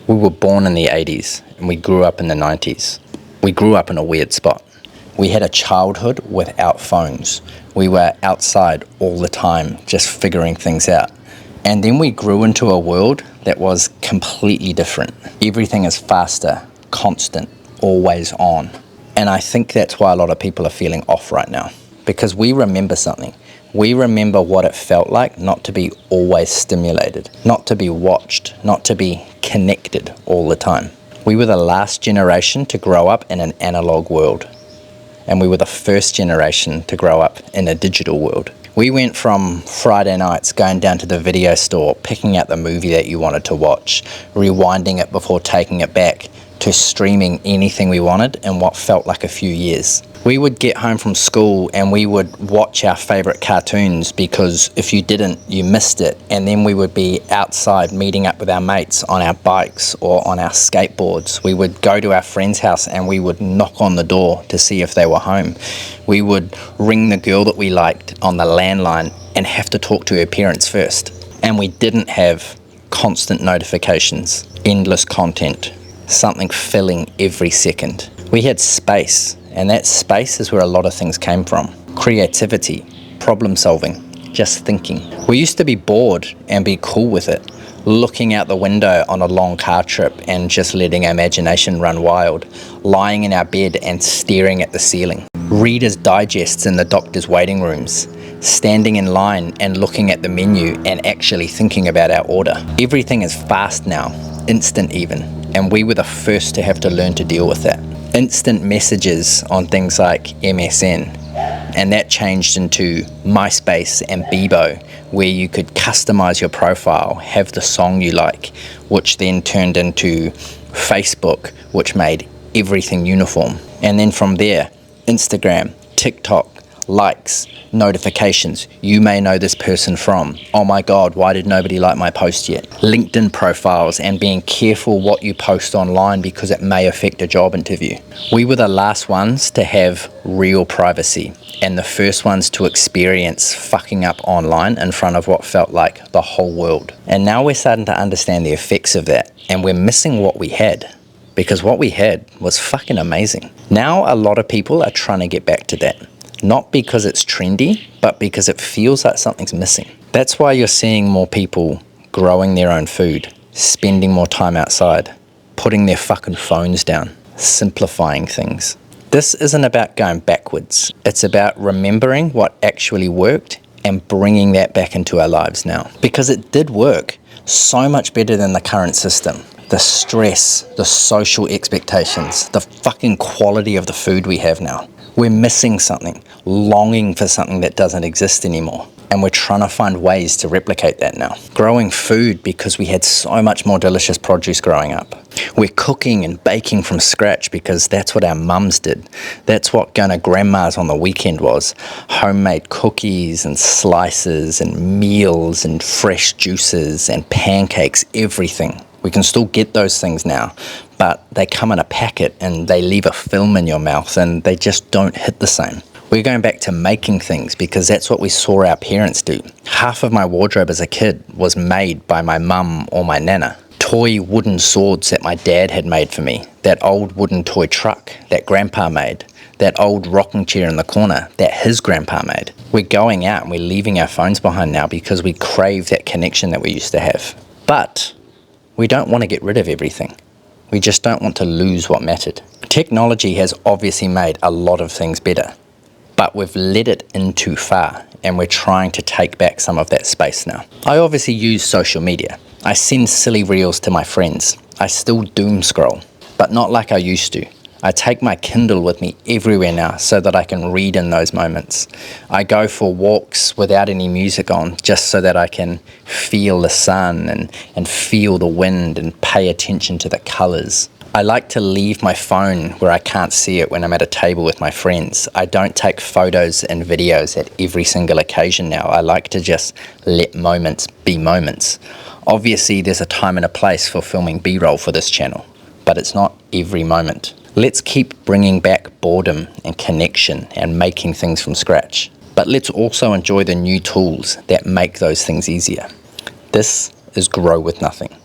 We were born in the 80s and we grew up in the 90s. We grew up in a weird spot. We had a childhood without phones. We were outside all the time, just figuring things out. And then we grew into a world that was completely different. Everything is faster, constant, always on. And I think that's why a lot of people are feeling off right now. Because we remember something. We remember what it felt like not to be always stimulated, not to be watched, not to be connected all the time. We were the last generation to grow up in an analog world. And we were the first generation to grow up in a digital world. We went from Friday nights going down to the video store, picking out the movie that you wanted to watch, rewinding it before taking it back, to streaming anything we wanted in what felt like a few years. We would get home from school and we would watch our favorite cartoons, because if you didn't, you missed it. And then we would be outside meeting up with our mates on our bikes or on our skateboards. We would go to our friend's house and we would knock on the door to see if they were home. We would ring the girl that we liked on the landline and have to talk to her parents first. And we didn't have constant notifications, endless content, something filling every second. We had space, and that space is where a lot of things came from. Creativity, problem solving, just thinking. We used to be bored and be cool with it, looking out the window on a long car trip and just letting our imagination run wild, lying in our bed and staring at the ceiling. Reader's digests in the doctor's waiting rooms, standing in line and looking at the menu and actually thinking about our order. Everything is fast now, instant even, and we were the first to have to learn to deal with that. Instant messages on things like MSN, and that changed into MySpace and Bebo, where you could customize your profile, have the song you like, which then turned into Facebook, which made everything uniform. And then from there, Instagram, TikTok, likes, notifications. You may know this person from. Oh my God, why did nobody like my post yet? LinkedIn profiles and being careful what you post online because it may affect a job interview. We were the last ones to have real privacy and the first ones to experience fucking up online in front of what felt like the whole world. And now we're starting to understand the effects of that, and we're missing what we had, because what we had was fucking amazing. Now a lot of people are trying to get back to that. Not because it's trendy, but because it feels like something's missing. That's why you're seeing more people growing their own food, spending more time outside, putting their fucking phones down, simplifying things. This isn't about going backwards. It's about remembering what actually worked and bringing that back into our lives now. Because it did work so much better than the current system. The stress, the social expectations, the fucking quality of the food we have now. We're missing something, longing for something that doesn't exist anymore. And we're trying to find ways to replicate that now. Growing food because we had so much more delicious produce growing up. We're cooking and baking from scratch because that's what our mums did. That's what going to grandma's on the weekend was. Homemade cookies and slices and meals and fresh juices and pancakes, everything. We can still get those things now, but they come in a packet and they leave a film in your mouth and they just don't hit the same. We're going back to making things because that's what we saw our parents do. Half of my wardrobe as a kid was made by my mum or my nana. Toy wooden swords that my dad had made for me. That old wooden toy truck that grandpa made. That old rocking chair in the corner that his grandpa made. We're going out and we're leaving our phones behind now because we crave that connection that we used to have. But we don't want to get rid of everything. We just don't want to lose what mattered. Technology has obviously made a lot of things better, but we've let it in too far and we're trying to take back some of that space now. I obviously use social media. I send silly reels to my friends. I still doom scroll, but not like I used to. I take my Kindle with me everywhere now so that I can read in those moments. I go for walks without any music on just so that I can feel the sun and feel the wind and pay attention to the colours. I like to leave my phone where I can't see it when I'm at a table with my friends. I don't take photos and videos at every single occasion now. I like to just let moments be moments. Obviously, there's a time and a place for filming B-roll for this channel, but it's not every moment. Let's keep bringing back boredom and connection and making things from scratch. But let's also enjoy the new tools that make those things easier. This is Grow With Nothing.